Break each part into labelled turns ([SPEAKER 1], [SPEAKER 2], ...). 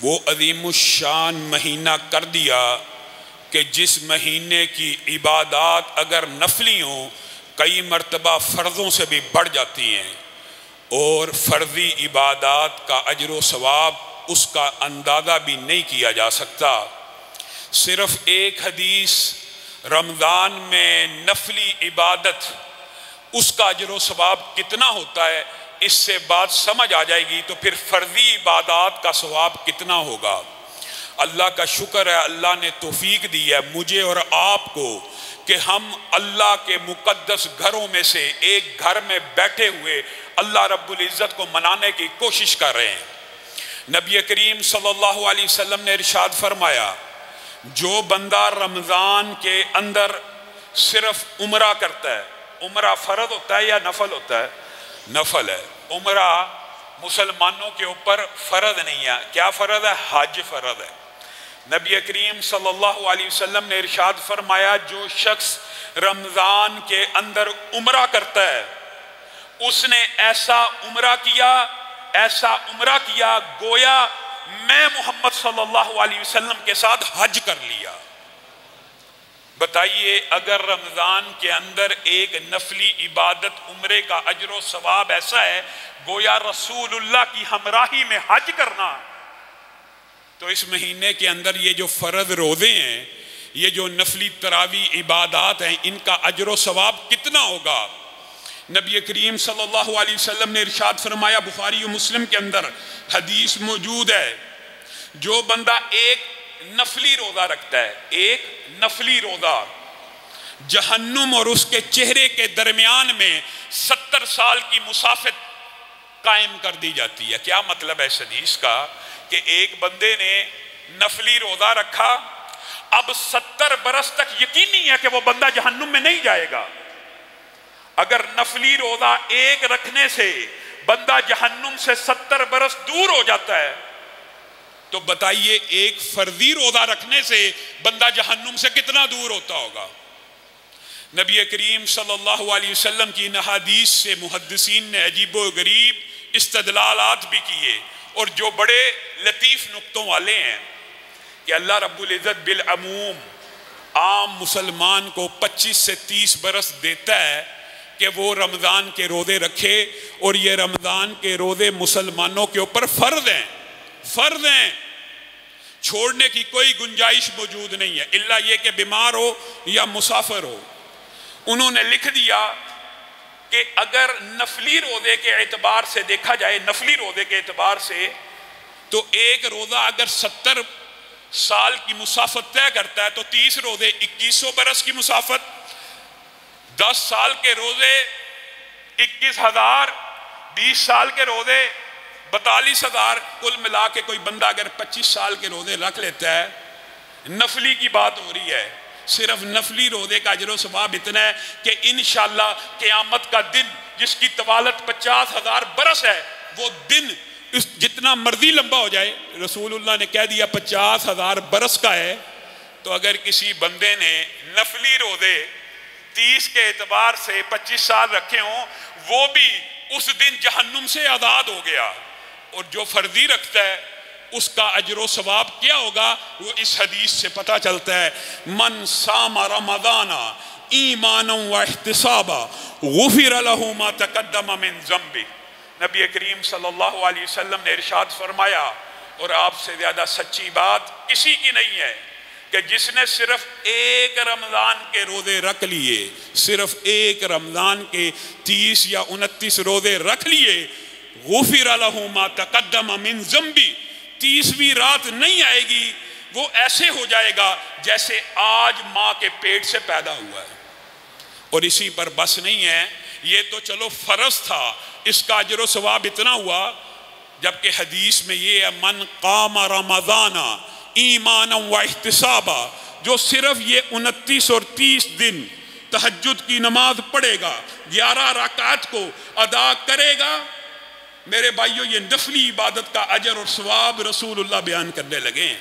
[SPEAKER 1] وہ عظیم الشان مہینہ کر دیا کہ جس مہینے کی عبادات اگر نفلی ہوں کئی مرتبہ فرضوں سے بھی بڑھ جاتی ہیں، اور فرضی عبادات کا اجر و ثواب اس کا اندازہ بھی نہیں کیا جا سکتا۔ صرف ایک حدیث رمضان میں نفلی عبادت اس کا اجر و ثواب کتنا ہوتا ہے، اس سے بات سمجھ آ جائے گی، تو پھر فرضی عبادات کا ثواب کتنا ہوگا۔ اللہ کا شکر ہے اللہ نے توفیق دی ہے مجھے اور آپ کو کہ ہم اللہ کے مقدس گھروں میں سے ایک گھر میں بیٹھے ہوئے اللہ رب العزت کو منانے کی کوشش کر رہے ہیں۔ نبی کریم صلی اللہ علیہ وسلم نے ارشاد فرمایا، جو بندہ رمضان کے اندر صرف عمرہ کرتا ہے، عمرہ فرض ہوتا ہے یا نفل ہوتا ہے؟ نفل ہے۔ عمرہ مسلمانوں کے اوپر فرض نہیں ہے۔ کیا فرض ہے؟ حج فرض ہے۔ نبی کریم صلی اللہ علیہ وسلم نے ارشاد فرمایا، جو شخص رمضان کے اندر عمرہ کرتا ہے اس نے ایسا عمرہ کیا گویا میں محمد صلی اللہ علیہ وسلم کے ساتھ حج کر لیا۔ بتائیے اگر رمضان کے اندر ایک نفلی عبادت عمرے کا اجر و ثواب ایسا ہے گویا رسول اللہ کی ہمراہی میں حج کرنا، تو اس مہینے کے اندر یہ جو فرض روزے ہیں، یہ جو نفلی تراویح عبادات ہیں، ان کا اجر و ثواب کتنا ہوگا؟ نبی کریم صلی اللہ علیہ وسلم نے ارشاد فرمایا، بخاری و مسلم کے اندر حدیث موجود ہے، جو بندہ ایک نفلی روزہ رکھتا ہے، ایک نفلی روزہ، جہنم اور اس کے چہرے کے درمیان میں 70 سال کی مسافت قائم کر دی جاتی ہے۔ کیا مطلب ہے اس حدیث کا؟ کہ ایک بندے نے نفلی روزہ رکھا، اب 70 برس تک یقینی ہے کہ وہ بندہ جہنم میں نہیں جائے گا۔ اگر نفلی روزہ ایک رکھنے سے بندہ جہنم سے 70 برس دور ہو جاتا ہے، تو بتائیے ایک فرضی روزہ رکھنے سے بندہ جہنم سے کتنا دور ہوتا ہوگا۔ نبی کریم صلی اللہ علیہ وسلم کی ان احادیث سے محدثین نے عجیب و غریب استدلالات بھی کیے، اور جو بڑے لطیف نقطوں والے ہیں کہ اللہ رب العزت بالعموم عام مسلمان کو 25 سے 30 برس دیتا ہے کہ وہ رمضان کے روزے رکھے، اور یہ رمضان کے روزے مسلمانوں کے اوپر فرض ہیں، چھوڑنے کی کوئی گنجائش موجود نہیں ہے، الا یہ کہ بیمار ہو یا مسافر ہو۔ انہوں نے لکھ دیا کہ اگر نفلی روزے کے اعتبار سے دیکھا جائے، نفلی روزے کے اعتبار سے، تو ایک روزہ اگر 70 سال کی مسافت طے کرتا ہے تو 30 روزے 2100 برس کی مسافت، 10 سال کے روزے 21,000، 20 سال کے روزے 42,000، کل ملا کے کوئی بندہ اگر 25 سال کے روزے رکھ لیتا ہے، نفلی کی بات ہو رہی ہے، صرف نفلی روزے کا اجر و ثواب اتنا ہے کہ انشاءاللہ قیامت کا دن جس کی طوالت 50,000 برس ہے، وہ دن جتنا مرضی لمبا ہو جائے، رسول اللہ نے کہہ دیا 50,000 برس کا ہے، تو اگر کسی بندے نے نفلی روزے 30 کے اعتبار سے 25 سال رکھے ہوں، وہ بھی اس دن جہنم سے آزاد ہو گیا، اور جو فرضی رکھتا ہے اس کا اجر و ثواب کیا ہوگا وہ اس حدیث سے پتہ چلتا ہے، من صام رمضان ایمانا و احتسابا غفر له ما تقدم من ذنبه۔ نبی کریم صلی اللہ علیہ وسلم نے ارشاد فرمایا، اور آپ سے زیادہ سچی بات کسی کی نہیں ہے، کہ جس نے صرف ایک رمضان کے روزے رکھ لیے، صرف ایک رمضان کے 30 یا 29 روزے رکھ لیے، غفر له ما تقدم من ذنبه، 30ویں رات نہیں آئے گی، وہ ایسے ہو جائے گا جیسے آج ماں کے پیٹ سے پیدا ہوا ہے۔ اور اسی پر بس نہیں ہے، یہ تو چلو فرض تھا، اس کا اجر و ثواب اتنا ہوا، جبکہ حدیث میں یہ ہے من قام رمضان ایمانا و احتسابا، جو صرف یہ 29 اور 30 دن تہجد کی نماز پڑھے گا، 11 رکعت کو ادا کرے گا، میرے بھائیو یہ نفلی عبادت کا اجر اور ثواب رسول اللہ بیان کرنے لگے ہیں۔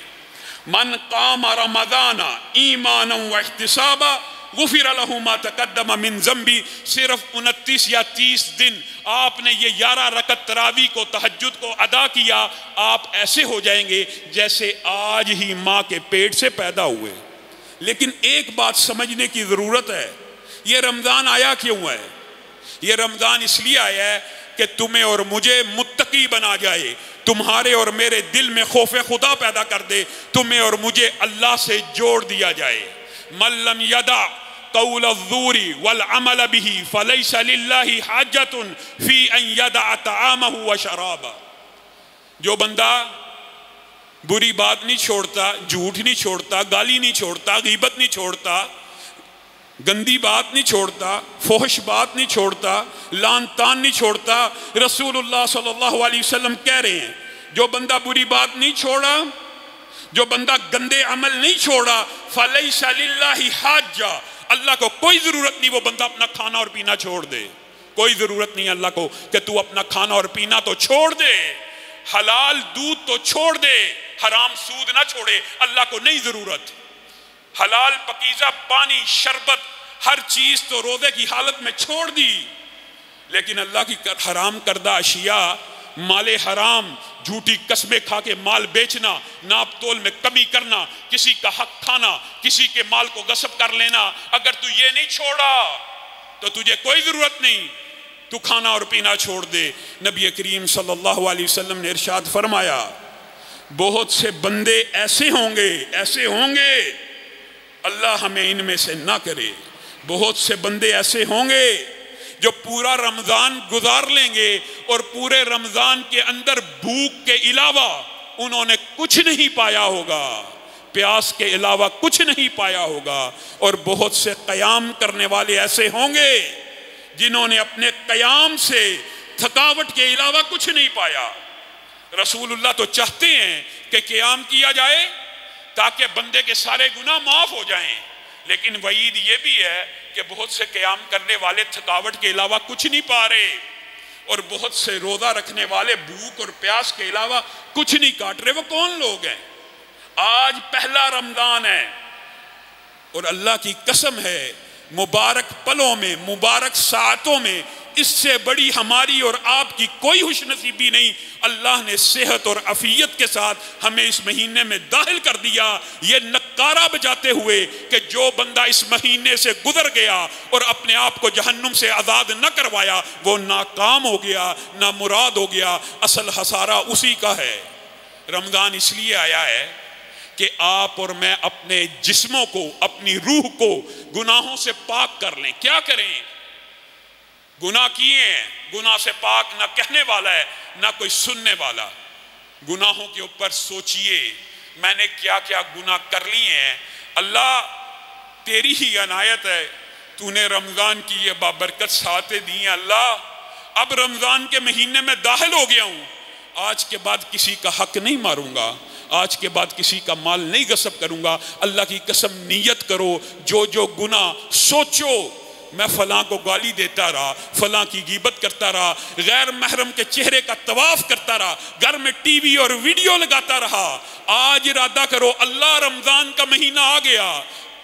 [SPEAKER 1] من قام رمضان ایمانا و احتسابا غفر لہ ما تقدم من ذنبی، صرف 29 یا 30 دن آپ نے یہ 11 رکعت تراویح کو تہجد کو ادا کیا، آپ ایسے ہو جائیں گے جیسے آج ہی ماں کے پیٹ سے پیدا ہوئے۔ لیکن ایک بات سمجھنے کی ضرورت ہے، یہ رمضان آیا کیوں ہے؟ یہ رمضان اس لیے آیا ہے کہ تمہیں اور مجھے متقی بنا جائے، تمہارے اور میرے دل میں خوف خدا پیدا کر دے، تمہیں اور مجھے اللہ سے جوڑ دیا جائے۔ من لم یدع قول الزور والعمل به فلیس للہ حاجۃ فی ان یدع طعامہ وشرابہ۔ جو بندہ بری بات نہیں چھوڑتا، جھوٹ نہیں چھوڑتا، گالی نہیں چھوڑتا، غیبت نہیں چھوڑتا، گندی بات نہیں چھوڑتا، فحش بات نہیں چھوڑتا، لان تان نہیں چھوڑتا، رسول اللہ صلی اللہ علیہ وسلم کہہ رہے ہیں جو بندہ بری بات نہیں چھوڑا، جو بندہ گندے عمل نہیں چھوڑا، فَلَيْسَ لِلَّهِ حَاجَّةٌ، اللہ کو کوئی ضرورت نہیں وہ بندہ اپنا کھانا اور پینا چھوڑ دے۔ کوئی ضرورت نہیں اللہ کو کہ تو اپنا کھانا اور پینا تو چھوڑ دے، حلال دودھ تو چھوڑ دے، حرام سود نہ چھوڑے، اللہ کو نہیں ضرورت۔ حلال پکیزہ پانی شربت ہر چیز تو روزے کی حالت میں چھوڑ دی، لیکن اللہ کی حرام کردہ اشیاء، مال حرام، جھوٹی قسمیں کھا کے مال بیچنا، ناپ تول میں کمی کرنا، کسی کا حق کھانا، کسی کے مال کو غصب کر لینا، اگر تو یہ نہیں چھوڑا تو تجھے کوئی ضرورت نہیں، تو کھانا اور پینا چھوڑ دے۔ نبی کریم صلی اللہ علیہ وسلم نے ارشاد فرمایا بہت سے بندے ایسے ہوں گے اللہ ہمیں ان میں سے نہ کرے، بہت سے بندے ایسے ہوں گے جو پورا رمضان گزار لیں گے اور پورے رمضان کے اندر بھوک کے علاوہ انہوں نے کچھ نہیں پایا ہوگا، پیاس کے علاوہ کچھ نہیں پایا ہوگا، اور بہت سے قیام کرنے والے ایسے ہوں گے جنہوں نے اپنے قیام سے تھکاوٹ کے علاوہ کچھ نہیں پایا۔ رسول اللہ تو چاہتے ہیں کہ قیام کیا جائے تاکہ بندے کے سارے گناہ معاف ہو جائیں، لیکن وعید یہ بھی ہے کہ بہت سے قیام کرنے والے تھکاوٹ کے علاوہ کچھ نہیں پا رہے، اور بہت سے روزہ رکھنے والے بھوک اور پیاس کے علاوہ کچھ نہیں کاٹ رہے۔ وہ کون لوگ ہیں؟ آج پہلا رمضان ہے اور اللہ کی قسم ہے مبارک پلوں میں، مبارک ساعتوں میں اس سے بڑی ہماری اور آپ کی کوئی خوش نصیبی نہیں۔ اللہ نے صحت اور عافیت کے ساتھ ہمیں اس مہینے میں داخل کر دیا، یہ نکارہ بجاتے ہوئے کہ جو بندہ اس مہینے سے گزر گیا اور اپنے آپ کو جہنم سے آزاد نہ کروایا وہ ناکام ہو گیا، نامراد ہو گیا، اصل خسارہ اسی کا ہے۔ رمضان اس لیے آیا ہے کہ آپ اور میں اپنے جسموں کو، اپنی روح کو گناہوں سے پاک کر لیں۔ کیا کریں؟ گناہ کیے ہیں، گناہ سے پاک نہ کہنے والا ہے نہ کوئی سننے والا۔ گناہوں کے اوپر سوچئے میں نے کیا کیا گناہ کر لیے ہیں۔ اللہ تیری ہی عنایت ہے، تو نے رمضان کی یہ بابرکت ساعتیں دی ہیں۔ اللہ اب رمضان کے مہینے میں داخل ہو گیا ہوں، آج کے بعد کسی کا حق نہیں ماروں گا، آج کے بعد کسی کا مال نہیں غصب کروں گا۔ اللہ کی قسم نیت کرو، جو گناہ سوچو، میں فلاں کو گالی دیتا رہا، فلاں کی غیبت کرتا رہا، غیر محرم کے چہرے کا طواف کرتا رہا، گھر میں ٹی وی اور ویڈیو لگاتا رہا، آج ارادہ کرو اللہ رمضان کا مہینہ آ گیا،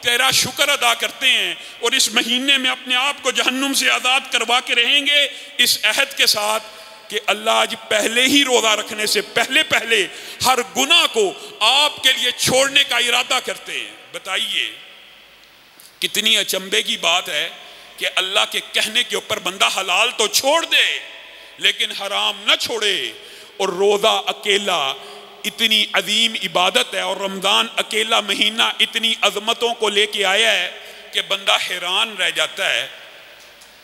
[SPEAKER 1] تیرا شکر ادا کرتے ہیں اور اس مہینے میں اپنے آپ کو جہنم سے آزاد کروا کے رہیں گے، اس عہد کے ساتھ کہ اللہ آج پہلے ہی روزہ رکھنے سے پہلے ہر گناہ کو آپ کے لیے چھوڑنے کا ارادہ کرتے ہیں۔ بتائیے کتنی اچنبے کی بات ہے کہ اللہ کے کہنے کے اوپر بندہ حلال تو چھوڑ دے لیکن حرام نہ چھوڑے، اور روزہ اکیلا اتنی عظیم عبادت ہے، اور رمضان اکیلا مہینہ اتنی عظمتوں کو لے کے آیا ہے کہ بندہ حیران رہ جاتا ہے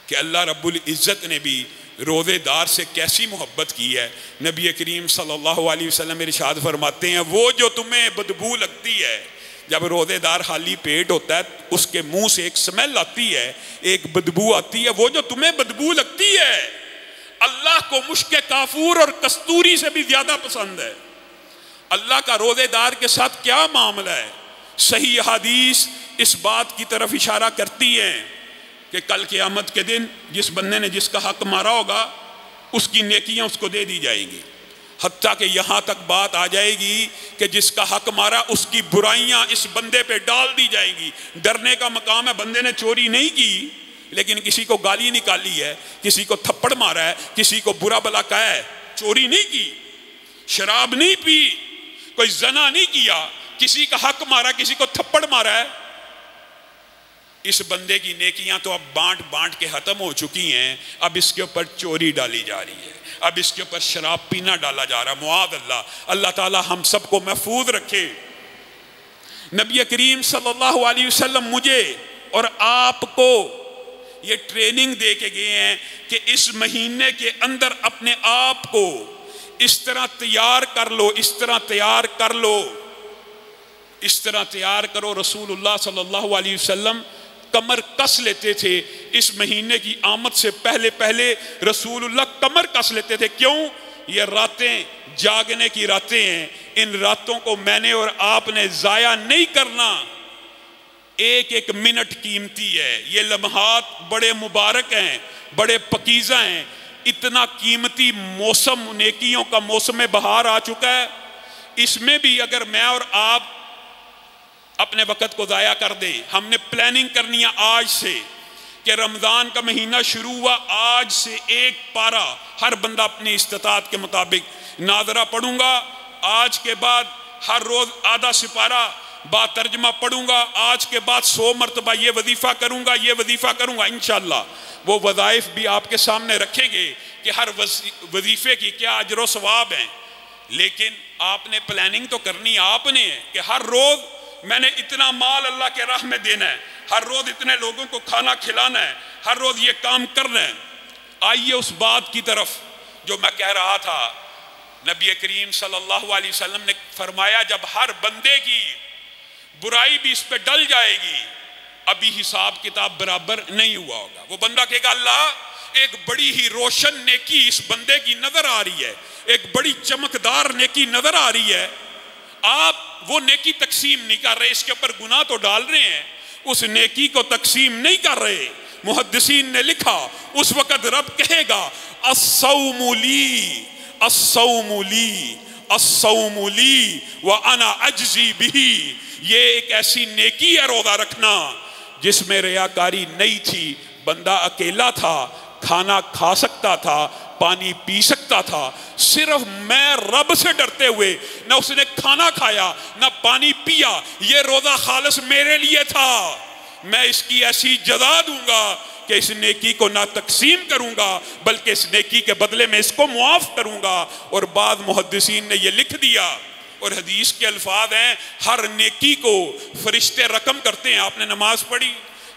[SPEAKER 1] کہ اللہ رب العزت نے بھی روزے دار سے کیسی محبت کی ہے۔ نبی کریم صلی اللہ علیہ وسلم ارشاد فرماتے ہیں وہ جو تمہیں بدبو لگتی ہے، جب روزے دار خالی پیٹ ہوتا ہے اس کے منہ سے ایک سمیل آتی ہے، ایک بدبو آتی ہے، وہ جو تمہیں بدبو لگتی ہے اللہ کو مشک کافور اور کستوری سے بھی زیادہ پسند ہے۔ اللہ کا روزے دار کے ساتھ کیا معاملہ ہے؟ صحیح حدیث اس بات کی طرف اشارہ کرتی ہیں کہ کل قیامت کے دن جس بندے نے جس کا حق مارا ہوگا اس کی نیکیاں اس کو دے دی جائیں گی۔ حتیٰ کہ یہاں تک بات آ جائے گی کہ جس کا حق مارا اس کی برائیاں اس بندے پہ ڈال دی جائیں گی۔ ڈرنے کا مقام ہے، بندے نے چوری نہیں کی لیکن کسی کو گالی نکالی ہے، کسی کو تھپڑ مارا ہے، کسی کو برا بلا کہا ہے، چوری نہیں کی، شراب نہیں پی، کوئی زنا نہیں کیا، کسی کا حق مارا، کسی کو تھپڑ مارا ہے، اس بندے کی نیکیاں تو اب بانٹ بانٹ کے ختم ہو چکی ہیں، اب اس کے اوپر چوری ڈالی جا رہی ہے، اب اس کے اوپر شراب پینا ڈالا جا رہا ہے۔ معاذ اللہ، اللہ تعالی ہم سب کو محفوظ رکھے۔ نبی کریم صلی اللہ علیہ وسلم مجھے اور آپ کو یہ ٹریننگ دے کے گئے ہیں کہ اس مہینے کے اندر اپنے آپ کو اس طرح تیار کر لو، اس طرح تیار کر لو، اس طرح تیار کرو۔ رسول اللہ صلی اللہ علیہ وسلم کمر کس لیتے تھے، اس مہینے کی آمد سے پہلے پہلے رسول اللہ کمر کس لیتے تھے۔ کیوں؟ یہ راتیں جاگنے کی راتیں ہیں، ان راتوں کو میں نے اور آپ نے ضائع نہیں کرنا، ایک ایک منٹ قیمتی ہے، یہ لمحات بڑے مبارک ہیں، بڑے پکیزہ ہیں، اتنا قیمتی موسم، نیکیوں کا موسم بہار آ چکا ہے، اس میں بھی اگر میں اور آپ اپنے وقت کو ضائع کر دیں، ہم نے پلاننگ کرنی ہے آج سے کہ رمضان کا مہینہ شروع ہوا، آج سے ایک پارہ ہر بندہ اپنی استطاعت کے مطابق ناظرہ پڑھوں گا، آج کے بعد ہر روز آدھا سپارہ با ترجمہ پڑھوں گا، آج کے بعد 100 مرتبہ یہ وظیفہ کروں گا، یہ وظیفہ کروں گا، انشاءاللہ وہ وظائف بھی آپ کے سامنے رکھیں گے کہ ہر وظیفے کی کیا اجر و ثواب ہیں۔ لیکن آپ نے پلاننگ تو کرنی آپ نے ہے کہ ہر روز میں نے اتنا مال اللہ کے راہ میں دینا ہے، ہر روز اتنے لوگوں کو کھانا کھلانا ہے، ہر روز یہ کام کرنا ہے۔ آئیے اس بات کی طرف جو میں کہہ رہا تھا، نبی کریم صلی اللہ علیہ وسلم نے فرمایا جب ہر بندے کی برائی بھی اس پہ ڈل جائے گی، ابھی حساب کتاب برابر نہیں ہوا ہوگا۔ وہ بندہ کہے گا اللہ ایک بڑی ہی روشن نیکی اس بندے کی نظر آ رہی ہے، ایک بڑی چمکدار نیکی نظر آ رہی ہے، آپ وہ نیکی تقسیم نہیں کر رہے، اس کے اوپر گناہ تو ڈال رہے ہیں، اس نیکی کو تقسیم نہیں کر رہے۔ محدثین نے لکھا اس وقت رب کہے گا الصوم لی الصوم لی الصوم لی وانا اجزی بہ، یہ ایک ایسی نیکی ہے روزہ رکھنا جس میں ریاکاری نہیں تھی، بندہ اکیلا تھا، کھانا کھا سکتا تھا، پانی پی سکتا تھا، صرف میں رب سے ڈرتے ہوئے نہ اس نے کھانا کھایا نہ پانی پیا، یہ روزہ خالص میرے لیے تھا، میں اس کی ایسی جزا دوں گا کہ اس نیکی کو نہ تقسیم کروں گا بلکہ اس نیکی کے بدلے میں اس کو معاف کروں گا۔ اور بعض محدثین نے یہ لکھ دیا، اور حدیث کے الفاظ ہیں ہر نیکی کو فرشتے رقم کرتے ہیں۔ آپ نے نماز پڑھی،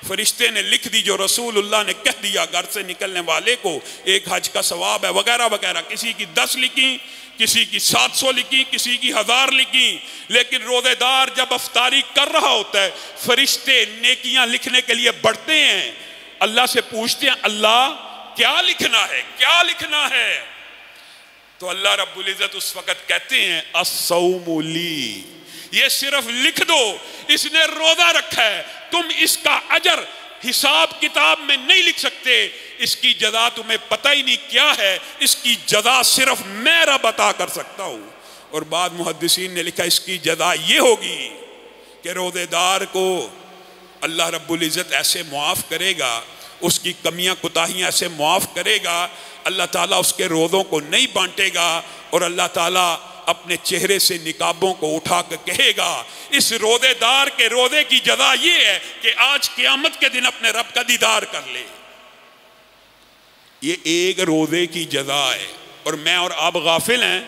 [SPEAKER 1] فرشتے نے لکھ دی جو رسول اللہ نے کہہ دیا گھر سے نکلنے والے کو ایک حج کا ثواب ہے وغیرہ وغیرہ، کسی کی 10 لکھی، کسی کی 700 لکھی، کسی کی 1000 لکھی۔ لیکن روزے دار جب افطاری کر رہا ہوتا ہے فرشتے نیکیاں لکھنے کے لیے بڑھتے ہیں، اللہ سے پوچھتے ہیں اللہ کیا لکھنا ہے، کیا لکھنا ہے؟ تو اللہ رب العزت اس وقت کہتے ہیں الصوم لی، یہ صرف لکھ دو اس نے روزہ رکھا ہے، تم اس کا اجر حساب کتاب میں نہیں لکھ سکتے، اس کی جزا تمہیں پتہ ہی نہیں کیا ہے، اس کی جزا صرف میں رب عطا کر سکتا ہوں۔ اور بعض محدثین نے لکھا اس کی جزا یہ ہوگی کہ روزے دار کو اللہ رب العزت ایسے معاف کرے گا، اس کی کمیاں کوتاہیاں ایسے معاف کرے گا، اللہ تعالیٰ اس کے روزوں کو نہیں بانٹے گا، اور اللہ تعالیٰ اپنے چہرے سے نقابوں کو اٹھا کر کہے گا اس روزے دار کے روزے کی جزا یہ ہے کہ آج قیامت کے دن اپنے رب کا دیدار کر لے۔ یہ ایک روزے کی جزا ہے، اور میں اور آپ غافل ہیں۔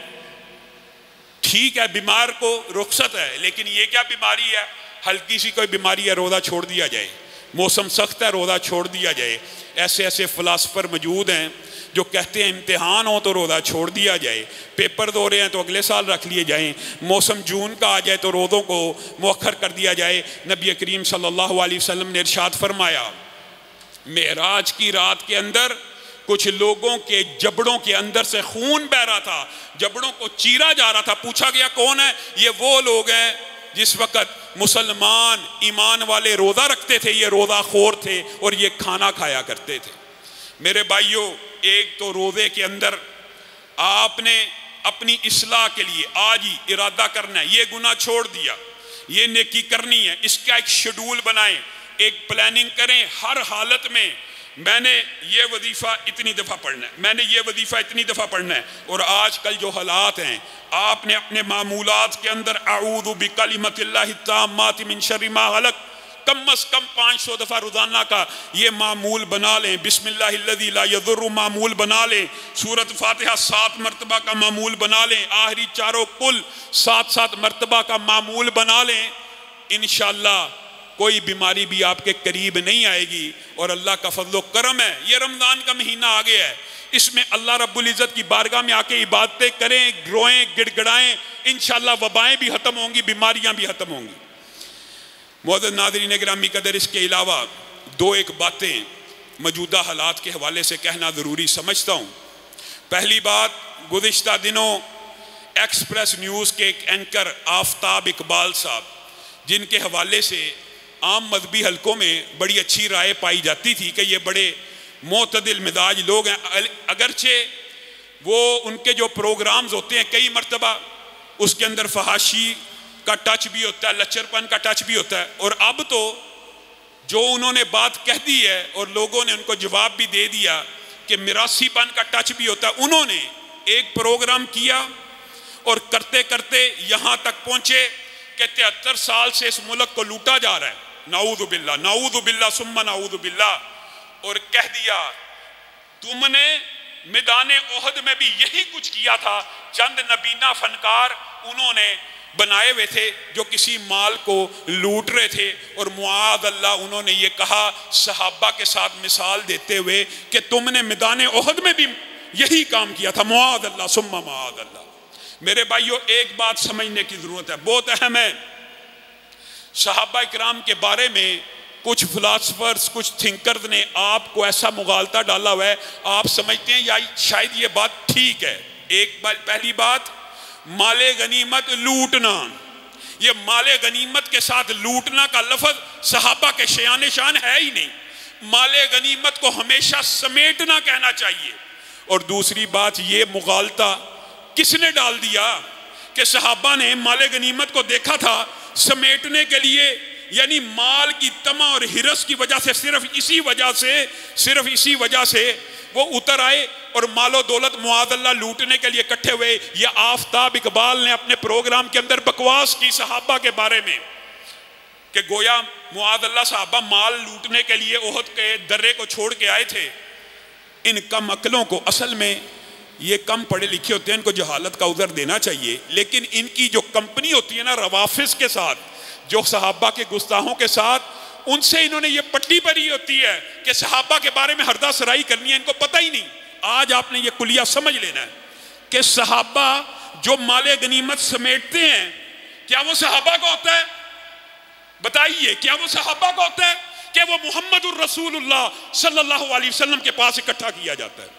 [SPEAKER 1] ٹھیک ہے بیمار کو رخصت ہے، لیکن یہ کیا بیماری ہے؟ ہلکی سی کوئی بیماری ہے روزہ چھوڑ دیا جائے، موسم سخت ہے روزہ چھوڑ دیا جائے۔ ایسے ایسے فلاسفر موجود ہیں جو کہتے ہیں امتحان ہو تو روزہ چھوڑ دیا جائے، پیپر دو رہے ہیں تو اگلے سال رکھ لیے جائیں، موسم جون کا آ جائے تو روزوں کو مؤخر کر دیا جائے۔ نبی کریم صلی اللہ علیہ وسلم نے ارشاد فرمایا معراج کی رات کے اندر کچھ لوگوں کے جبڑوں کے اندر سے خون بہ رہا تھا، جبڑوں کو چیرا جا رہا تھا، پوچھا گیا کون ہے؟ یہ وہ لوگ ہیں جس وقت مسلمان ایمان والے روزہ رکھتے تھے، یہ روزہ خور تھے اور یہ کھانا کھایا کرتے تھے۔ میرے بھائیوں، ایک تو روزے کے اندر آپ نے اپنی اصلاح کے لیے آج ہی ارادہ کرنا ہے، یہ گناہ چھوڑ دیا، یہ نیکی کرنی ہے، اس کا ایک شیڈول بنائیں، ایک پلاننگ کریں، ہر حالت میں میں نے یہ وظیفہ اتنی دفعہ پڑھنا ہے، میں نے یہ وظیفہ اتنی دفعہ پڑھنا ہے۔ اور آج کل جو حالات ہیں، آپ نے اپنے معمولات کے اندر اعوذ بکلمۃ اللہ التامات من شر ما خلق کم از کم 500 دفعہ روزانہ کا یہ معمول بنا لیں، بسم اللہ الذی لا یضر معمول بنا لیں، سورۃ فاتحہ 7 مرتبہ کا معمول بنا لیں، آخری چاروں کل 7 مرتبہ کا معمول بنا لیں، انشاءاللہ کوئی بیماری بھی آپ کے قریب نہیں آئے گی۔ اور اللہ کا فضل و کرم ہے، یہ رمضان کا مہینہ آ گیا ہے، اس میں اللہ رب العزت کی بارگاہ میں آ کے عبادتیں کریں، روئیں، گڑ گڑائیں، انشاءاللہ وبائیں بھی ختم ہوں گی، بیماریاں بھی ختم ہوں گی۔ معزز ناظرین گرامی قدر، اس کے علاوہ 2 باتیں موجودہ حالات کے حوالے سے کہنا ضروری سمجھتا ہوں۔ پہلی بات، گزشتہ دنوں ایکسپریس نیوز کے ایک اینکر آفتاب اقبال صاحب، جن کے حوالے سے عام مذہبی حلقوں میں بڑی اچھی رائے پائی جاتی تھی کہ یہ بڑے معتدل مزاج لوگ ہیں، اگرچہ وہ ان کے جو پروگرامز ہوتے ہیں کئی مرتبہ اس کے اندر فحاشی کا ٹچ بھی ہوتا ہے، لچر پن کا ٹچ بھی ہوتا ہے، اور اب تو جو انہوں نے بات کہہ دی ہے اور لوگوں نے ان کو جواب بھی دے دیا کہ میراثی پن کا ٹچ بھی ہوتا ہے۔ انہوں نے ایک پروگرام کیا اور کرتے کرتے یہاں تک پہنچے کہ 73 سال سے اس ملک کو لوٹا جا رہا ہے، نعوذ باللہ، نعوذ باللہ ثم نعوذ باللہ، اور کہہ دیا تم نے میدان احد میں بھی یہی کچھ کیا تھا، چند نبینہ فنکار انہوں نے بنائے ہوئے تھے جو کسی مال کو لوٹ رہے تھے، اور معاذ اللہ انہوں نے یہ کہا صحابہ کے ساتھ مثال دیتے ہوئے کہ تم نے میدان احد میں بھی یہی کام کیا تھا، معاذ اللہ ثم معاذ اللہ۔ میرے بھائیو، ایک بات سمجھنے کی ضرورت ہے، بہت اہم ہے۔ صحابہ اکرام کے بارے میں کچھ فلاسفرز، کچھ تھنکرز نے آپ کو ایسا مغالطہ ڈالا ہوا ہے، آپ سمجھتے ہیں یا شاید یہ بات ٹھیک ہے۔ پہلی بات، مال غنیمت لوٹنا، یہ مال غنیمت کے ساتھ لوٹنا کا لفظ صحابہ کے شیان شان ہے ہی نہیں، مال غنیمت کو ہمیشہ سمیٹنا کہنا چاہیے۔ اور دوسری بات، یہ مغالطہ کس نے ڈال دیا کہ صحابہ نے مال غنیمت کو دیکھا تھا سمیٹنے کے لیے، یعنی مال کی طمع اور ہرس کی وجہ سے، صرف اسی وجہ سے وہ اتر آئے اور مال و دولت معاذ اللہ لوٹنے کے لیے اکٹھے ہوئے۔ یہ آفتاب اقبال نے اپنے پروگرام کے اندر بکواس کی صحابہ کے بارے میں کہ گویا معاذ اللہ صحابہ مال لوٹنے کے لیے احد کے درے کو چھوڑ کے آئے تھے۔ ان کم عقلوں کو، اصل میں یہ کم پڑھے لکھے ہوتے ہیں، ان کو جہالت کا عذر دینا چاہیے، لیکن ان کی جو کمپنی ہوتی ہے نا روافظ کے ساتھ، جو صحابہ کے گستاخوں کے ساتھ، ان سے انہوں نے یہ پٹی پری ہوتی ہے کہ صحابہ کے بارے میں ہرزہ سرائی کرنی ہے، ان کو پتہ ہی نہیں۔ آج آپ نے یہ کلیہ سمجھ لینا ہے کہ صحابہ جو مال غنیمت سمیٹتے ہیں، کیا وہ صحابہ کا ہوتا ہے؟ بتائیے، کیا وہ صحابہ کا ہوتا ہے کہ وہ محمد الرسول اللہ صلی اللہ علیہ وسلم کے پاس اکٹھا کیا جاتا ہے؟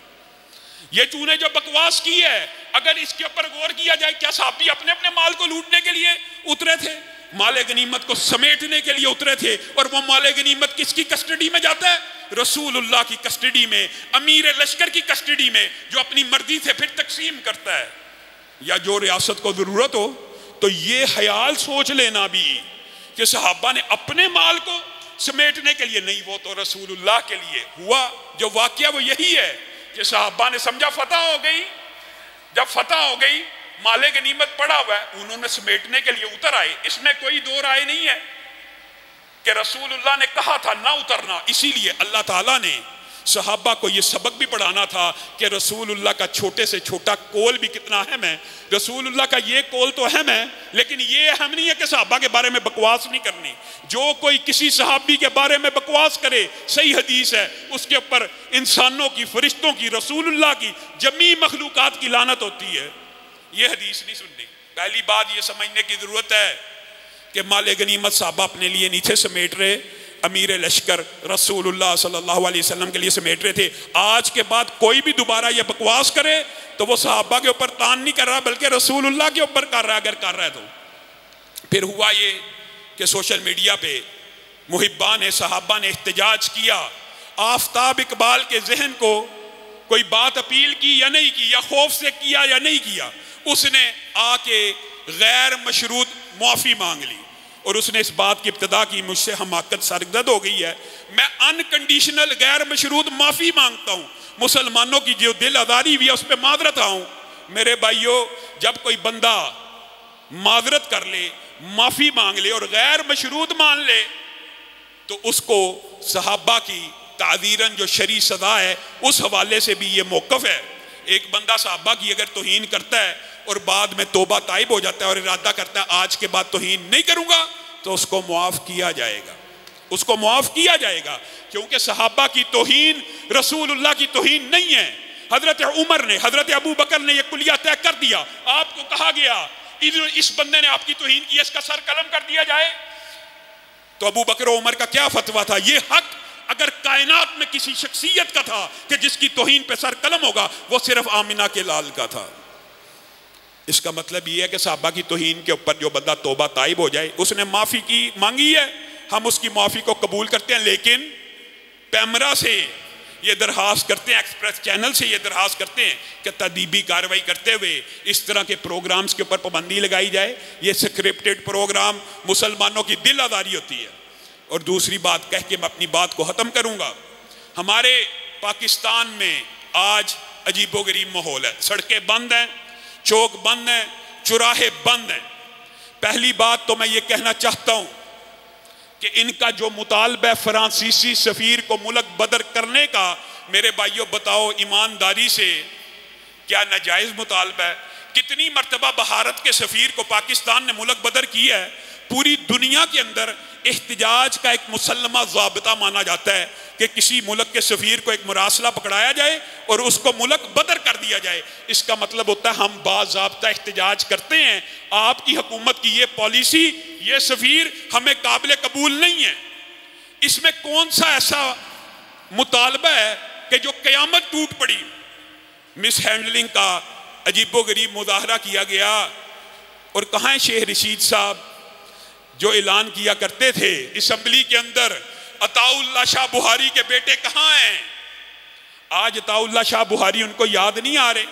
[SPEAKER 1] یہ چونے جو بکواس کی ہے، اگر اس کے اوپر غور کیا جائے، کیا صحابی اپنے اپنے مال کو لوٹنے کے لیے اترے تھے؟ مال غنیمت کو سمیٹنے کے لیے اترے تھے، اور وہ مال غنیمت کس کی کسٹڈی میں جاتا ہے؟ رسول اللہ کی کسٹڈی میں، امیر لشکر کی کسٹڈی میں، جو اپنی مرضی سے پھر تقسیم کرتا ہے۔ یا جو ریاست کو ضرورت ہو تو یہ خیال سوچ لینا بھی کہ صحابہ نے اپنے مال کو سمیٹنے کے لیے نہیں، وہ تو رسول اللہ کے لیے ہوا۔ جو واقعہ وہ یہی ہے کہ صحابہ نے سمجھا فتح ہو گئی، جب فتح ہو گئی مال غنیمت پڑا ہوا ہے، انہوں نے سمیٹنے کے لیے اتر آئے۔ اس میں کوئی دو رائے نہیں ہے کہ رسول اللہ نے کہا تھا نہ اترنا، اسی لیے اللہ تعالیٰ نے صحابہ کو یہ سبق بھی پڑھانا تھا کہ رسول اللہ کا چھوٹے سے چھوٹا قول بھی کتنا اہم ہے۔ رسول اللہ کا یہ قول تو اہم ہے، لیکن یہ اہم نہیں ہے کہ صحابہ کے بارے میں بکواس نہیں کرنی۔ جو کوئی کسی صحابی کے بارے میں بکواس کرے، صحیح حدیث ہے، اس کے اوپر انسانوں کی، فرشتوں کی، رسول اللہ کی، جمیع مخلوقات کی لعنت ہوتی ہے۔ یہ حدیث نہیں سننی۔ پہلی بات یہ سمجھنے کی ضرورت ہے کہ مال غنیمت صحابہ اپنے لیے نہیں تھے سمیٹ رہے، امیر لشکر رسول اللہ صلی اللہ علیہ وسلم کے لیے سمیٹ رہے تھے۔ آج کے بعد کوئی بھی دوبارہ یہ بکواس کرے تو وہ صحابہ کے اوپر تان نہیں کر رہا، بلکہ رسول اللہ کے اوپر کر رہا ہے، اگر کر رہا ہے تو۔ پھر ہوا یہ کہ سوشل میڈیا پہ محبان صحابہ نے احتجاج کیا، آفتاب اقبال کے ذہن کو کوئی بات اپیل کی یا نہیں کی، یا خوف سے کیا یا نہیں کیا، اس نے آ کے غیر مشروط معافی مانگ لی اور اس نے اس بات کی ابتدا کی مجھ سے حماقت سرزد ہو گئی ہے، میں انکنڈیشنل غیر مشروط معافی مانگتا ہوں، مسلمانوں کی جو دل آزاری ہوئی ہے اس پہ معذرت آؤں۔ میرے بھائیو، جب کوئی بندہ معذرت کر لے، معافی مانگ لے اور غیر مشروط مان لے تو اس کو صحابہ کی تعذیراً جو شرعی سزا ہے اس حوالے سے بھی یہ موقف ہے۔ ایک بندہ صحابہ کی اگر توہین کرتا ہے اور بعد میں توبہ تائب ہو جاتا ہے اور ارادہ کرتا ہے آج کے بعد توہین نہیں کروں گا تو اس کو معاف کیا جائے گا، اس کو معاف کیا جائے گا، کیونکہ صحابہ کی توہین رسول اللہ کی توہین نہیں ہے۔ حضرت عمر نے، حضرت ابو بکر نے یہ کلیہ طے کر دیا، آپ کو کہا گیا اس بندے نے آپ کی توہین کی، اس کا سر قلم کر دیا جائے، تو ابو بکر و عمر کا کیا فتویٰ تھا؟ یہ حق اگر کائنات میں کسی شخصیت کا تھا کہ جس کی توہین پہ سر قلم ہوگا، وہ صرف آمنہ کے لال کا تھا۔ اس کا مطلب یہ ہے کہ صحابہ کی توہین کے اوپر جو بندہ توبہ تائب ہو جائے، اس نے معافی کی مانگی ہے، ہم اس کی معافی کو قبول کرتے ہیں، لیکن پیمرا سے یہ درخواست کرتے ہیں، ایکسپریس چینل سے یہ درخواست کرتے ہیں کہ تادیبی کارروائی کرتے ہوئے اس طرح کے پروگرامز کے اوپر پابندی لگائی جائے۔ یہ سکرپٹڈ پروگرام مسلمانوں کی دل آزاری ہوتی ہے۔ اور دوسری بات کہہ کے میں اپنی بات کو ختم کروں گا، ہمارے پاکستان میں آج عجیب و غریب ماحول ہے، سڑکیں بند ہیں، چوک بند ہیں، چوراہے بند ہیں۔ پہلی بات تو میں یہ کہنا چاہتا ہوں کہ ان کا جو مطالبہ ہے فرانسیسی سفیر کو ملک بدر کرنے کا، میرے بھائیوں بتاؤ ایمانداری سے کیا ناجائز مطالبہ ہے؟ کتنی مرتبہ بھارت کے سفیر کو پاکستان نے ملک بدر کیا ہے؟ پوری دنیا کے اندر احتجاج کا ایک مسلمہ ضابطہ مانا جاتا ہے کہ کسی ملک کے سفیر کو ایک مراسلہ پکڑایا جائے اور اس کو ملک بدر کر دیا جائے۔ اس کا مطلب ہوتا ہے ہم باضابطہ احتجاج کرتے ہیں، آپ کی حکومت کی یہ پالیسی، یہ سفیر ہمیں قابل قبول نہیں ہے۔ اس میں کون سا ایسا مطالبہ ہے کہ جو قیامت ٹوٹ پڑی؟ مس ہینڈلنگ کا عجیب و غریب مظاہرہ کیا گیا، اور کہاں ہیں شیخ رشید صاحب جو اعلان کیا کرتے تھے اسمبلی کے اندر عطا اللہ شاہ بخاری کے بیٹے کہاں ہیں؟ آج عطا اللہ شاہ بخاری ان کو یاد نہیں آ رہے۔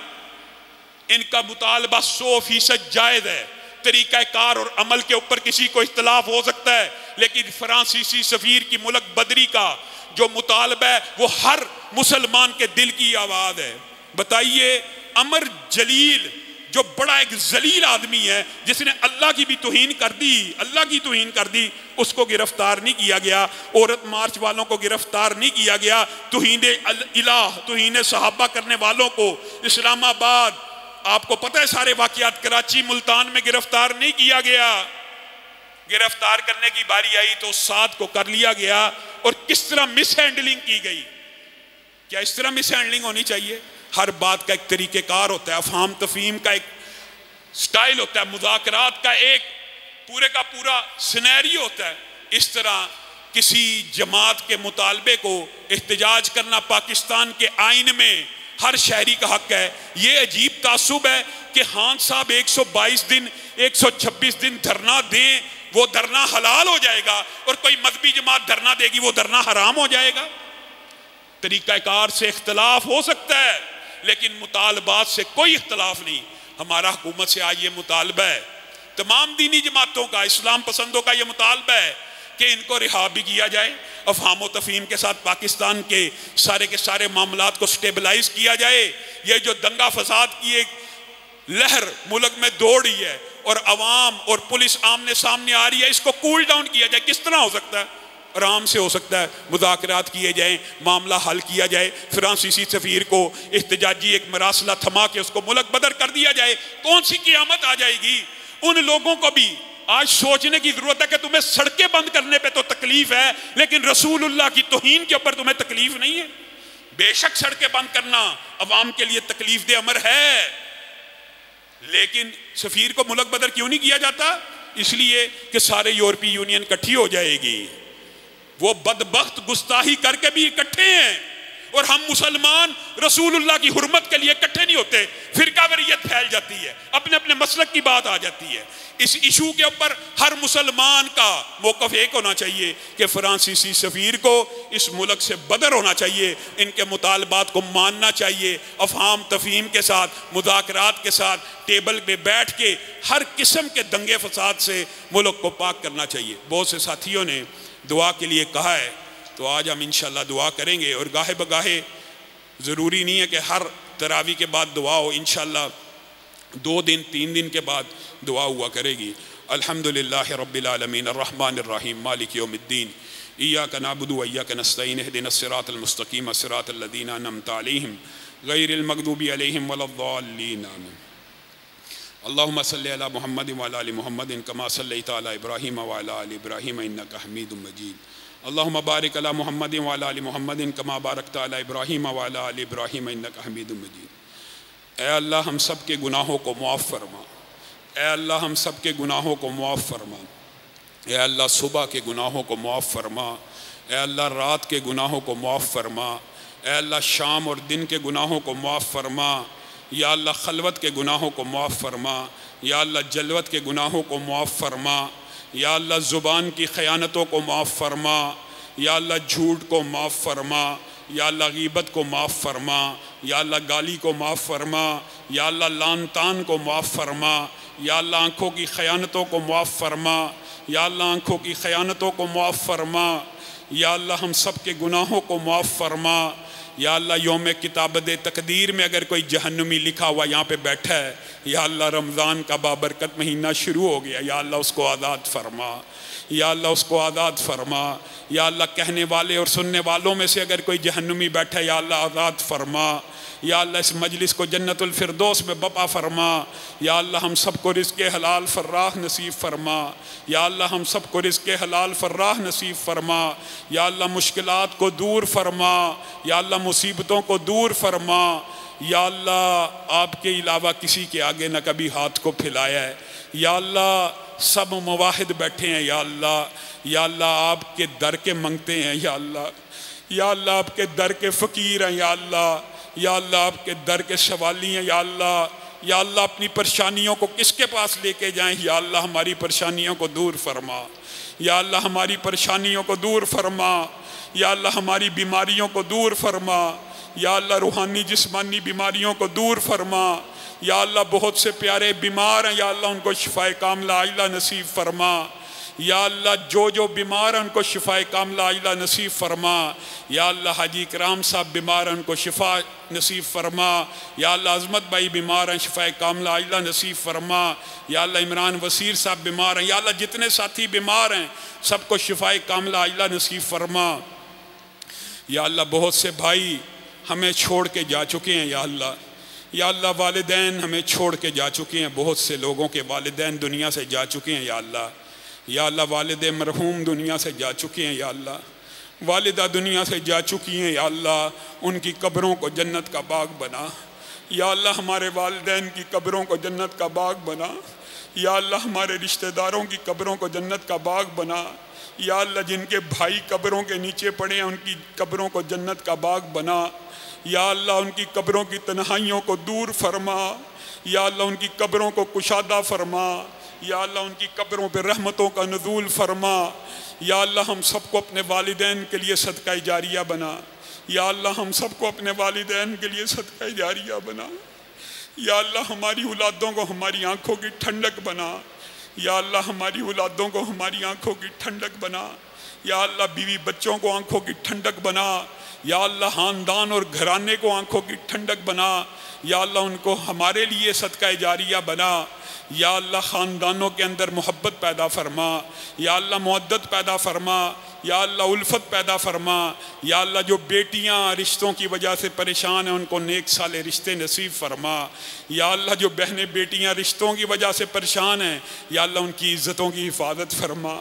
[SPEAKER 1] ان کا مطالبہ 100% جائز ہے، طریقہ کار اور عمل کے اوپر کسی کو اختلاف ہو سکتا ہے، لیکن فرانسیسی سفیر کی ملک بدری کا جو مطالبہ ہے وہ ہر مسلمان کے دل کی آواز ہے۔ بتائیے عمر جلیل جو بڑا ایک ذلیل آدمی ہے، جس نے اللہ کی بھی توہین کر دی، اللہ کی توہین کر دی، اس کو گرفتار نہیں کیا گیا، عورت مارچ والوں کو گرفتار نہیں کیا گیا، توہین الہ، توہین صحابہ کرنے والوں کو اسلام آباد، آپ کو پتہ ہے سارے واقعات، کراچی ملتان میں گرفتار نہیں کیا گیا۔ گرفتار کرنے کی باری آئی تو 7 کو کر لیا گیا، اور کس طرح مس ہینڈلنگ کی گئی۔ کیا اس طرح مس ہینڈلنگ ہونی چاہیے؟ ہر بات کا ایک طریقہ کار ہوتا ہے، افہام تفہیم کا ایک سٹائل ہوتا ہے، مذاکرات کا ایک پورے کا پورا سینیریو ہوتا ہے۔ اس طرح کسی جماعت کے مطالبے کو احتجاج کرنا پاکستان کے آئین میں ہر شہری کا حق ہے۔ یہ عجیب تعصب ہے کہ خان صاحب 122 دن 126 دن دھرنا دیں، وہ دھرنا حلال ہو جائے گا، اور کوئی مذہبی جماعت دھرنا دے گی وہ دھرنا حرام ہو جائے گا۔ طریقہ کار سے اختلاف ہو سکتا ہے لیکن مطالبات سے کوئی اختلاف نہیں۔ ہمارا حکومت سے آج یہ مطالبہ ہے، تمام دینی جماعتوں کا، اسلام پسندوں کا یہ مطالبہ ہے کہ ان کو رہا بھی کیا جائے، افہام و تفہیم کے ساتھ پاکستان کے سارے معاملات کو سٹیبلائز کیا جائے۔ یہ جو دنگا فساد کی ایک لہر ملک میں دوڑ رہی ہے اور عوام اور پولیس آمنے سامنے آ رہی ہے، اس کو کول ڈاؤن کیا جائے۔ کس طرح ہو سکتا ہے؟ آرام سے ہو سکتا ہے، مذاکرات کیے جائیں، معاملہ حل کیا جائے، فرانسیسی سفیر کو احتجاجی ایک مراسلہ تھما کے اس کو ملک بدر کر دیا جائے۔ کون سی قیامت آ جائے گی؟ ان لوگوں کو بھی آج سوچنے کی ضرورت ہے کہ تمہیں سڑکیں بند کرنے پہ تو تکلیف ہے، لیکن رسول اللہ کی توہین کے اوپر تمہیں تکلیف نہیں ہے۔ بے شک سڑکیں بند کرنا عوام کے لیے تکلیف دہ امر ہے، لیکن سفیر کو ملک بدر کیوں نہیں کیا جاتا؟ اس لیے کہ سارے یورپی یونین اکٹھی ہو جائے گی۔ وہ بدبخت گستاخی کر کے بھی اکٹھے ہیں، اور ہم مسلمان رسول اللہ کی حرمت کے لیے اکٹھے نہیں ہوتے، فرقہ واریت پھیل جاتی ہے، اپنے اپنے مسلک کی بات آ جاتی ہے۔ اس ایشو کے اوپر ہر مسلمان کا موقف ایک ہونا چاہیے کہ فرانسیسی سفیر کو اس ملک سے بدر ہونا چاہیے، ان کے مطالبات کو ماننا چاہیے، افہام تفہیم کے ساتھ، مذاکرات کے ساتھ ٹیبل پہ بیٹھ کے ہر قسم کے دنگے فساد سے ملک کو پاک کرنا چاہیے۔ بہت سے ساتھیوں نے دعا کے لیے کہا ہے، تو آج ہم انشاءاللہ دعا کریں گے، اور گاہے بگاہے ضروری نہیں ہے کہ ہر تراویح کے بعد دعا ہو، انشاءاللہ 2 دن 3 دن کے بعد دعا ہوا کرے گی۔ الحمدللہ رب العالمین الرحمن الرحیم مالک یوم الدین ایاک نعبد و ایاک نستعین اہدنا الصراط المستقیم صراط الذین انعمت علیہم غیر المغضوب علیہم ولا الضالین آمین۔ اللہم صلی علی محمد وعلی آل محمد کما صلیت علی ابراہیم وعلی آل ابراہیم انک حمید مجید۔ اللہم بارک علی محمد وعلی آل محمد کما بارکت علی ابراہیم وعلی آل ابراہیم انک حمید مجید۔ اے اللہ ہم سب کے گناہوں کو معاف فرما، اے اللہ ہم سب کے گناہوں کو معاف فرما، اے اللہ صبح کے گناہوں کو معاف فرما، اے اللہ رات کے گناہوں کو معاف فرما، اے اللہ شام اور دن کے گناہوں کو معاف فرما، یا اللہ خلوت کے گناہوں کو معاف فرما، یا اللہ جلوت کے گناہوں کو معاف فرما، یا اللہ زبان کی خیانتوں کو معاف فرما، یا اللہ جھوٹ کو معاف فرما، یا اللہ غیبت کو معاف فرما، یا اللہ گالی کو معاف فرما، یا اللہ لعن طعن کو معاف فرما، یا اللہ آنکھوں کی خیانتوں کو معاف فرما، یا اللہ آنکھوں کی خیانتوں کو معاف فرما، یا اللہ ہم سب کے گناہوں کو معاف فرما، یا اللہ یوم کتابت تقدیر میں اگر کوئی جہنمی لکھا ہوا یہاں پہ بیٹھا ہے، یا اللہ رمضان کا بابرکت مہینہ شروع ہو گیا، یا اللہ اس کو آزاد فرما، یا اللہ اس کو آزاد فرما، یا اللہ کہنے والے اور سننے والوں میں سے اگر کوئی جہنمی بیٹھا ہے یا اللہ آزاد فرما، یا اللہ اس مجلس کو جنت الفردوس میں بپا فرما، یا اللہ ہم سب کو رزق حلال فراخ نصیب فرما، یا اللہ ہم سب کو رزق حلال فراخ نصیب فرما، یا اللہ مشکلات کو دور فرما، یا اللہ مصیبتوں کو دور فرما، یا اللہ آپ کے علاوہ کسی کے آگے نہ کبھی ہاتھ کو پھیلایا ہے، یا اللہ سب مواحد بیٹھے ہیں، یا اللہ آپ کے در کے منگتے ہیں، یا اللہ آپ کے در کے فقیر ہیں، یا اللہ آپ کے در کے سوالی ہیں، یا اللہ اپنی پریشانیوں کو کس کے پاس لے کے جائیں، یا اللہ ہماری پریشانیوں کو دور فرما، یا اللہ ہماری پریشانیوں کو دور فرما، یا اللہ ہماری بیماریوں کو دور فرما، یا اللہ روحانی جسمانی بیماریوں کو دور فرما، یا اللہ بہت سے پیارے بیمار ہیں، یا اللہ ان کو شفائے کاملہ عاجلہ نصیب فرما، یا اللہ جو بیمار ہیں ان کو شفائے کاملہ عاجلہ نصیب فرما، یا اللہ حاجی اکرام صاحب بیمار ہیں ان کو شفا نصیب فرما، یا اللہ عظمت بھائی بیمار ہیں شفائے کاملہ عاجلہ نصیب فرما، یا اللہ عمران وسیر صاحب بیمار ہیں، یا اللہ جتنے ساتھی بیمار ہیں سب کو شفائے کاملہ عاجلہ نصیب فرما، یا اللہ بہت سے بھائی ہمیں چھوڑ کے جا چکے ہیں، یا اللہ والدین ہمیں چھوڑ کے جا چکے ہیں، بہت سے لوگوں کے والدین دنیا سے جا چکے ہیں، یا اللہ والد مرحوم دنیا سے جا چکے ہیں، یا اللہ والدہ دنیا سے جا چکی ہیں، یا اللہ ان کی قبروں کو جنت کا باغ بنا، یا اللہ ہمارے والدین کی قبروں کو جنت کا باغ بنا، یا اللہ ہمارے رشتہ داروں کی قبروں کو جنت کا باغ بنا، یا اللہ جن کے بھائی قبروں کے نیچے پڑے ہیں ان کی قبروں کو جنت کا باغ بنا، یا اللہ ان کی قبروں کی تنہائیوں کو دور فرما، یا اللہ ان کی قبروں کو کشادہ فرما، یا اللہ ان کی قبروں پہ رحمتوں کا نزول فرما، یا اللہ ہم سب کو اپنے والدین کے لیے صدقہ جاریہ بنا، یا اللہ ہم سب کو اپنے والدین کے لیے صدقہ جاریہ بنا، یا اللہ ہماری اولادوں کو ہماری آنکھوں کی ٹھنڈک بنا، یا اللہ ہماری اولادوں کو ہماری آنکھوں کی ٹھنڈک بنا، یا اللہ بیوی بچوں کو آنکھوں کی ٹھنڈک بنا، یا اللہ خاندان اور گھرانے کو آنکھوں کی ٹھنڈک بنا، یا اللہ ان کو ہمارے لیے صدقہ جاریہ بنا، یا اللہ خاندانوں کے اندر محبت پیدا فرما، یا اللہ مودت پیدا فرما، یا اللہ الفت پیدا فرما، یا اللہ جو بیٹیاں رشتوں کی وجہ سے پریشان ہیں ان کو نیک صالح رشتے نصیب فرما، یا اللہ جو بہنیں بیٹیاں رشتوں کی وجہ سے پریشان ہیں یا اللہ ان کی عزتوں کی حفاظت فرما،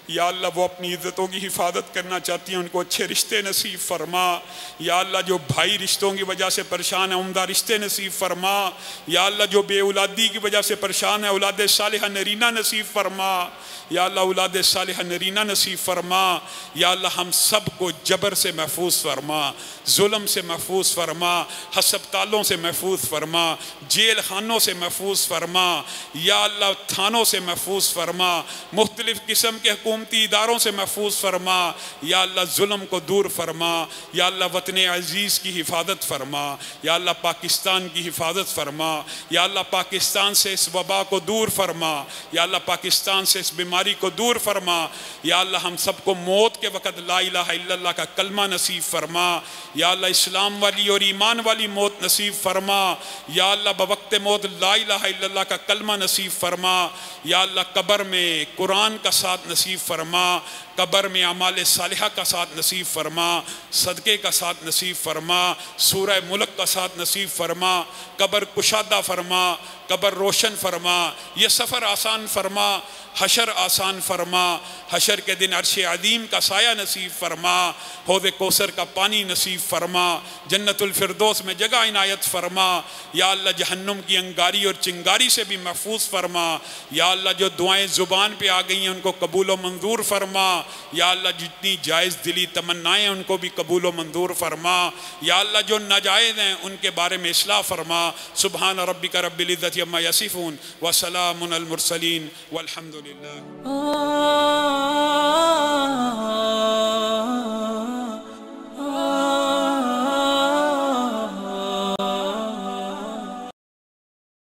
[SPEAKER 1] یا اللہ وہ اپنی عزتوں کی حفاظت کرنا چاہتی ہیں، ان کو اچھے رشتے نصیب فرما۔ یا اللہ جو بھائی رشتوں کی وجہ سے پریشان ہیں عمدہ رشتے نصیب فرما۔ یا اللہ جو بے اولادی کی وجہ سے پریشان ہے اولاد صالحہ نرینہ نصیب فرما۔ یا اللہ اولاد صالحہ نرینہ نصیب فرما۔ یا اللہ ہم سب کو جبر سے محفوظ فرما، ظلم سے محفوظ فرما، ہسپتالوں سے محفوظ فرما، جیل خانوں سے محفوظ فرما۔ یا اللہ تھانوں سے محفوظ فرما، مختلف قسم کے حکومتی اداروں سے محفوظ فرما۔ یا اللہ ظلم کو دور فرما۔ یا اللہ وطن عزیز کی حفاظت فرما۔ یا اللہ پاکستان کی حفاظت فرما۔ یا اللہ پاکستان سے اس وبا کو دور فرما۔ یا اللہ پاکستان سے اس بیماری کو دور فرما۔ یا اللہ ہم سب کو موت کے وقت لا الہ الا اللہ کا کلمہ نصیب فرما۔ یا اللہ اسلام والی اور ایمان والی موت نصیب فرما۔ یا اللہ بوقت موت لا الہ الا اللہ کا کلمہ نصیب فرما۔ یا اللہ قبر میں قرآن کا ساتھ نصیب فرما، قبر میں اعمال صالحہ کا ساتھ نصیب فرما، صدقے کا ساتھ نصیب فرما، سورہ ملک کا ساتھ نصیب فرما، قبر کشادہ فرما، قبر روشن فرما، یہ سفر آسان فرما، حشر آسان فرما، حشر کے دن عرش عظیم کا سایہ نصیب فرما، حوض کوثر کا پانی نصیب فرما، جنت الفردوس میں جگہ عنایت فرما۔ یا اللہ جہنم کی انگاری اور چنگاری سے بھی محفوظ فرما۔ یا اللہ جو دعائیں زبان پہ آ گئی ہیں ان کو قبول و منظور فرما۔ یا اللہ جتنی جائز دلی تمنائیں ان کو بھی قبول و منظور فرما۔ یا اللہ جو ناجائز ہیں ان کے بارے میں اصلاح فرما۔ سبحان ربک رب العزت عما یصفون وسلام علی المرسلین والحمد للہ۔